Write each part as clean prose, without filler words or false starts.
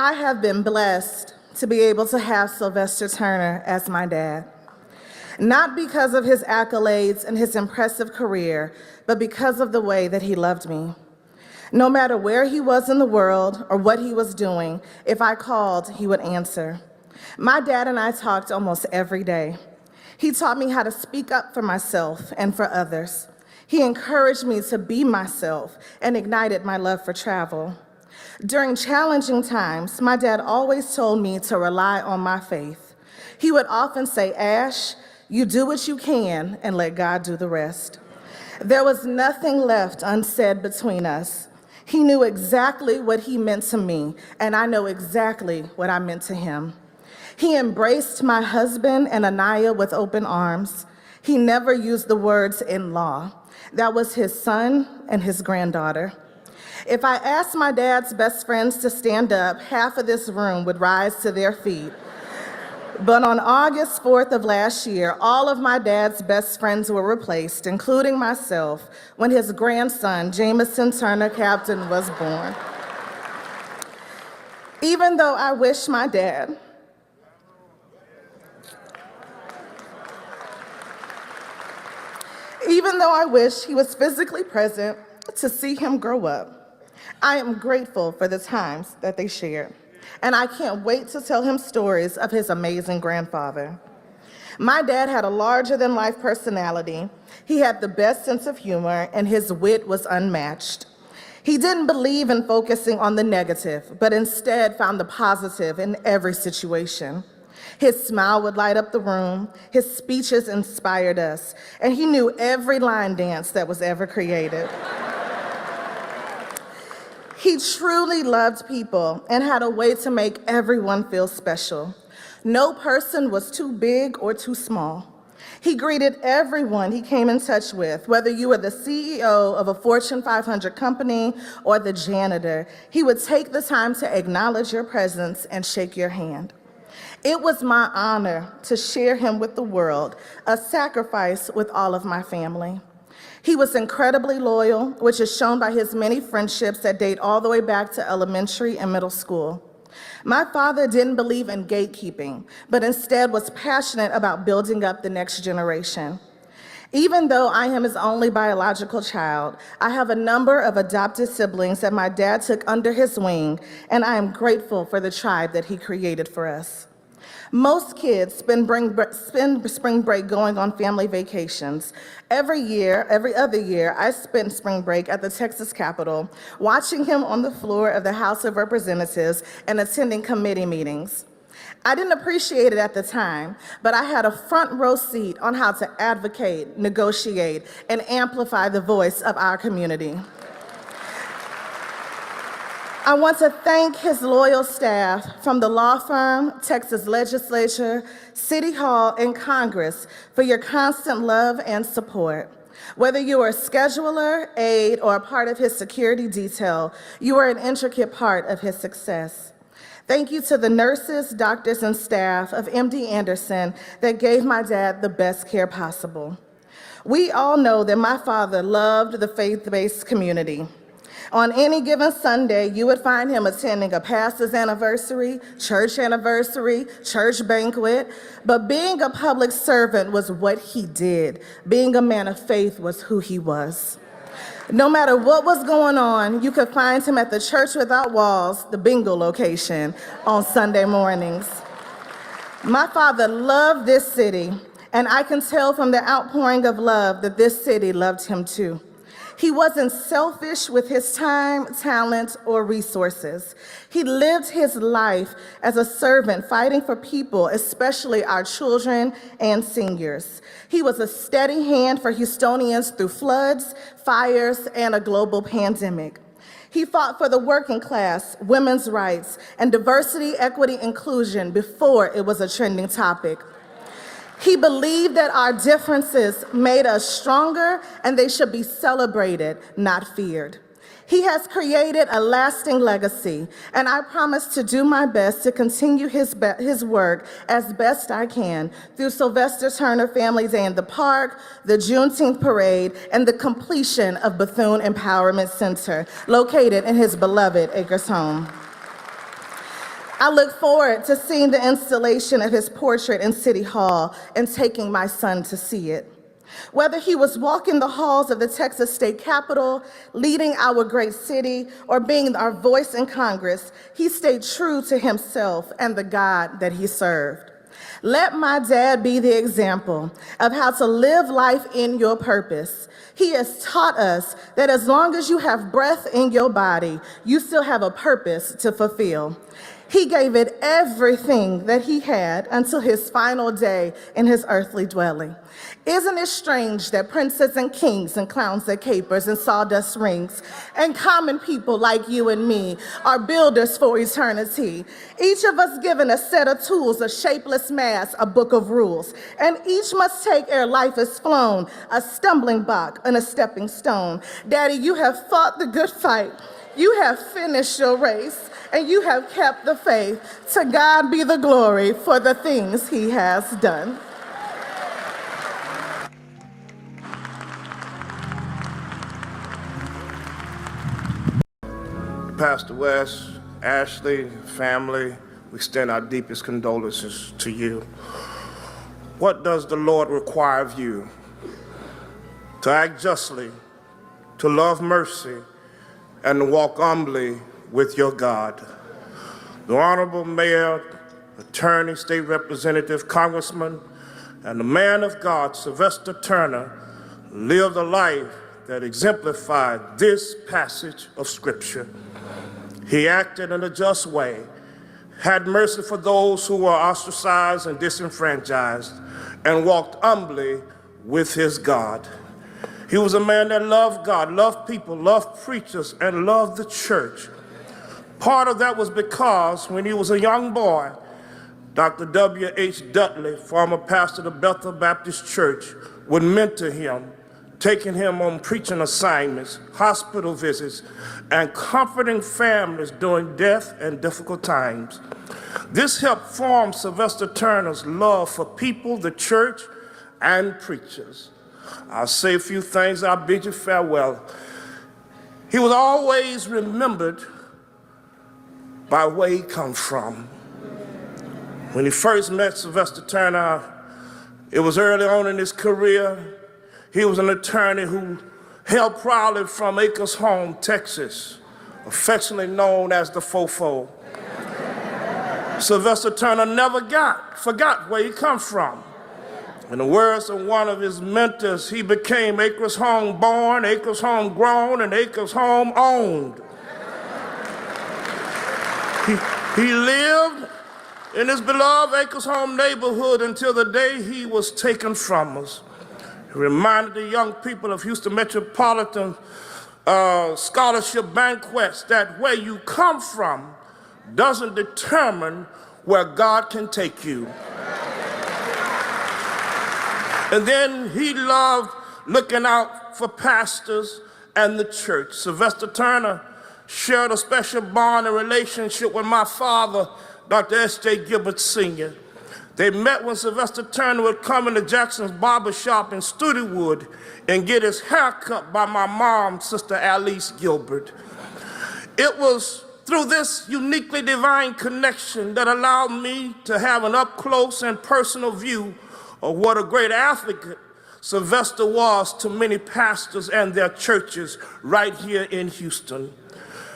I have been blessed to be able to have Sylvester Turner as my dad. Not because of his accolades and his impressive career, but because of the way that he loved me. No matter where he was in the world or what he was doing, if I called, he would answer. My dad and I talked almost every day. He taught me how to speak up for myself and for others. He encouraged me to be myself and ignited my love for travel. During challenging times, my dad always told me to rely on my faith. He would often say, "Ash, you do what you can and let God do the rest." There was nothing left unsaid between us. He knew exactly what he meant to me, and I know exactly what I meant to him. He embraced my husband and Anaya with open arms. He never used the words "in-law." That was his son and his granddaughter. If I asked my dad's best friends to stand up, half of this room would rise to their feet. But on August 4th of last year, all of my dad's best friends were replaced, including myself, when his grandson, Jameson Turner Captain, was born. Even though I wish he was physically present to see him grow up, I am grateful for the times that they shared, and I can't wait to tell him stories of his amazing grandfather. My dad had a larger-than-life personality. He had the best sense of humor, and his wit was unmatched. He didn't believe in focusing on the negative, but instead found the positive in every situation. His smile would light up the room, his speeches inspired us, and he knew every line dance that was ever created. He truly loved people and had a way to make everyone feel special. No person was too big or too small. He greeted everyone he came in touch with, whether you were the CEO of a Fortune 500 company or the janitor. He would take the time to acknowledge your presence and shake your hand. It was my honor to share him with the world, a sacrifice with all of my family. He was incredibly loyal, which is shown by his many friendships that date all the way back to elementary and middle school. My father didn't believe in gatekeeping, but instead was passionate about building up the next generation. Even though I am his only biological child, I have a number of adopted siblings that my dad took under his wing, and I am grateful for the tribe that he created for us. Most kids spend spring break going on family vacations. Every other year, I spend spring break at the Texas Capitol, watching him on the floor of the House of Representatives and attending committee meetings. I didn't appreciate it at the time, but I had a front row seat on how to advocate, negotiate, and amplify the voice of our community. I want to thank his loyal staff from the law firm, Texas Legislature, City Hall, and Congress for your constant love and support. Whether you are a scheduler, aide, or a part of his security detail, you are an intricate part of his success. Thank you to the nurses, doctors, and staff of MD Anderson that gave my dad the best care possible. We all know that my father loved the faith-based community. On any given Sunday, you would find him attending a pastor's anniversary, church banquet, but being a public servant was what he did. Being a man of faith was who he was. No matter what was going on, you could find him at the Church Without Walls, the bingo location, on Sunday mornings. My father loved this city, and I can tell from the outpouring of love that this city loved him too. He wasn't selfish with his time, talent, or resources. He lived his life as a servant fighting for people, especially our children and seniors. He was a steady hand for Houstonians through floods, fires, and a global pandemic. He fought for the working class, women's rights, and diversity, equity, inclusion before it was a trending topic. He believed that our differences made us stronger and they should be celebrated, not feared. He has created a lasting legacy, and I promise to do my best to continue his work as best I can through Sylvester Turner Family Day in the Park, the Juneteenth Parade, and the completion of Bethune Empowerment Center, located in his beloved Acres home. I look forward to seeing the installation of his portrait in City Hall and taking my son to see it. Whether he was walking the halls of the Texas State Capitol, leading our great city, or being our voice in Congress, he stayed true to himself and the God that he served. Let my dad be the example of how to live life in your purpose. He has taught us that as long as you have breath in your body, you still have a purpose to fulfill. He gave it everything that he had until his final day in his earthly dwelling. Isn't it strange that princes and kings and clowns that capers and sawdust rings and common people like you and me are builders for eternity? Each of us given a set of tools, a shapeless mass, a book of rules, and each must take ere life is flown, a stumbling block and a stepping stone. Daddy, you have fought the good fight. You have finished your race, and you have kept the faith. To God be the glory for the things he has done. Pastor West, Ashley, family, we extend our deepest condolences to you. What does the Lord require of you? To act justly, to love mercy, and to walk humbly with your God. The Honorable Mayor, Attorney, State Representative, Congressman, and the man of God, Sylvester Turner, lived a life that exemplified this passage of Scripture. He acted in a just way, had mercy for those who were ostracized and disenfranchised, and walked humbly with his God. He was a man that loved God, loved people, loved preachers, and loved the church. Part of that was because when he was a young boy, Dr. W.H. Dudley, former pastor of Bethel Baptist Church, would mentor him, taking him on preaching assignments, hospital visits, and comforting families during death and difficult times. This helped form Sylvester Turner's love for people, the church, and preachers. I'll say a few things, I'll bid you farewell. He was always remembered by where he come from. When he first met Sylvester Turner, it was early on in his career. He was an attorney who hailed proudly from Acres Home, Texas, affectionately known as the Fofo. Sylvester Turner never forgot where he come from. In the words of one of his mentors, he became Acres Home born, Acres Home grown, and Acres Home owned. He lived in his beloved Acres Home neighborhood until the day he was taken from us. He reminded the young people of Houston Metropolitan scholarship banquets that where you come from doesn't determine where God can take you. And then he loved looking out for pastors and the church. Sylvester Turner shared a special bond and relationship with my father, Dr. S.J. Gilbert Sr. They met when Sylvester Turner would come into Jackson's barber shop in Studewood and get his hair cut by my mom, Sister Alice Gilbert. It was through this uniquely divine connection that allowed me to have an up-close and personal view of what a great advocate Sylvester was to many pastors and their churches right here in Houston.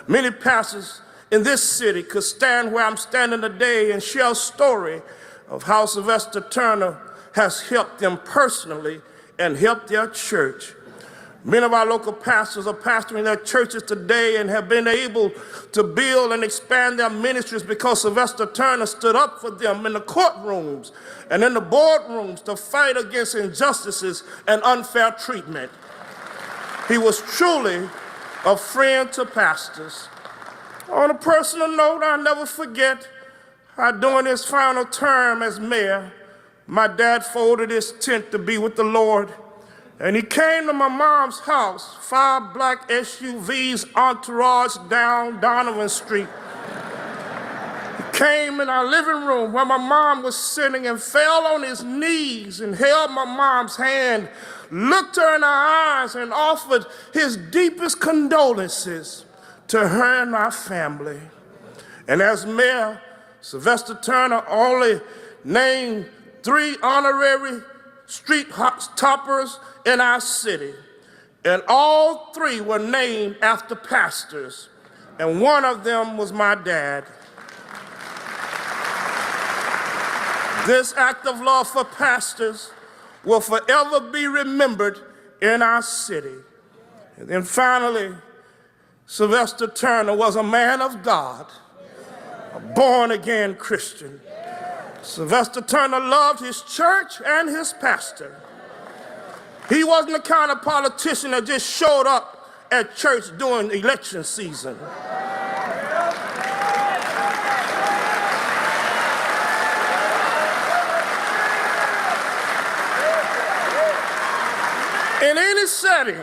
Many pastors in this city could stand where I'm standing today and share a story of how Sylvester Turner has helped them personally and helped their church. Many of our local pastors are pastoring their churches today and have been able to build and expand their ministries because Sylvester Turner stood up for them in the courtrooms and in the boardrooms to fight against injustices and unfair treatment. He was truly a friend to pastors. On a personal note, I'll never forget how during his final term as mayor, my dad folded his tent to be with the Lord. And he came to my mom's house, 5 black SUVs entourage down Donovan Street. He came in our living room where my mom was sitting and fell on his knees and held my mom's hand, looked her in her eyes and offered his deepest condolences to her and our family. And as mayor, Sylvester Turner only named 3 honorary street toppers in our city, and all 3 were named after pastors, and one of them was my dad. This act of love for pastors will forever be remembered in our city. And then finally, Sylvester Turner was a man of God, a born-again Christian. Sylvester Turner loved his church and his pastor. He wasn't the kind of politician that just showed up at church during election season. In any setting,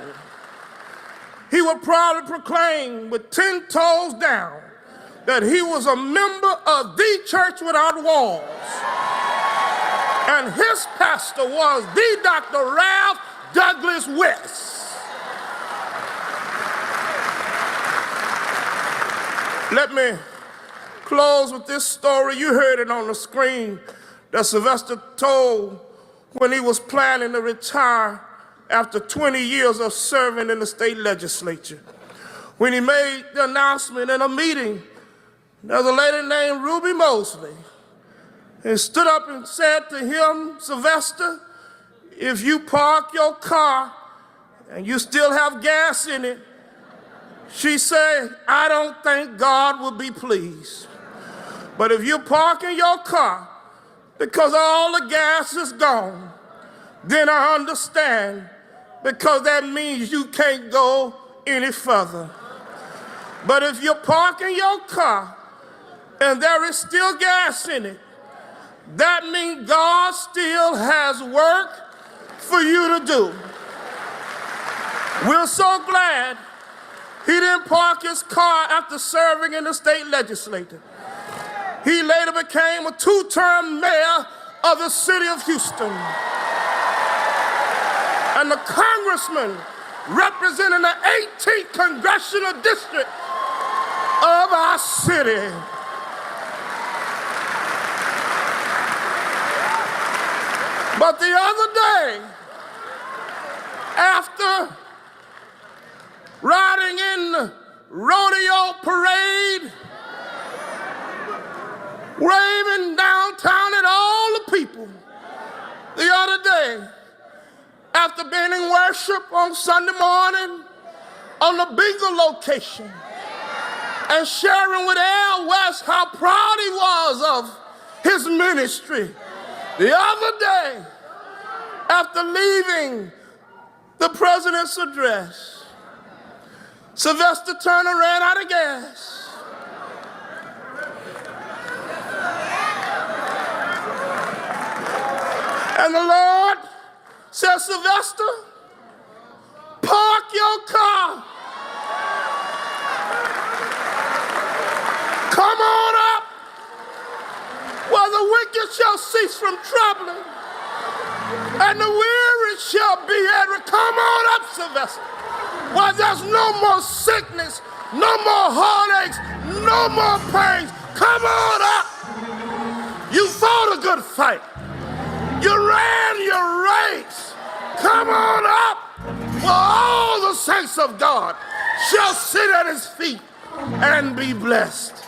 he would proudly proclaim with 10 toes down that he was a member of the church without walls. And his pastor was the Dr. Ralph Douglas West. Let me close with this story. You heard it on the screen that Sylvester told when he was planning to retire after 20 years of serving in the state legislature. When he made the announcement in a meeting, there was a lady named Ruby Mosley, and stood up and said to him, Sylvester, if you park your car and you still have gas in it, she said, I don't think God will be pleased. But if you park in your car because all the gas is gone, then I understand, because that means you can't go any further. But if you're parking your car and there is still gas in it, that means God still has work for you to do. We're so glad he didn't park his car after serving in the state legislature. He later became a 2-term mayor of the city of Houston, and the congressman representing the 18th congressional district of our city. But the other day, after riding in the rodeo parade, waving downtown at all the people, the other day, after being in worship on Sunday morning on the bingo location and sharing with Al West how proud he was of his ministry, the other day, after leaving the president's address, Sylvester Turner ran out of gas. And the Lord said, Sylvester, park your car. Come on up, where the wicked shall cease from troubling, and the weary shall be able. Come on up, Sylvester, where there's no more sickness, no more heartaches, no more pains. Come on up. You fought a good fight. You ran your race. Come on up, where all the saints of God shall sit at his feet and be blessed.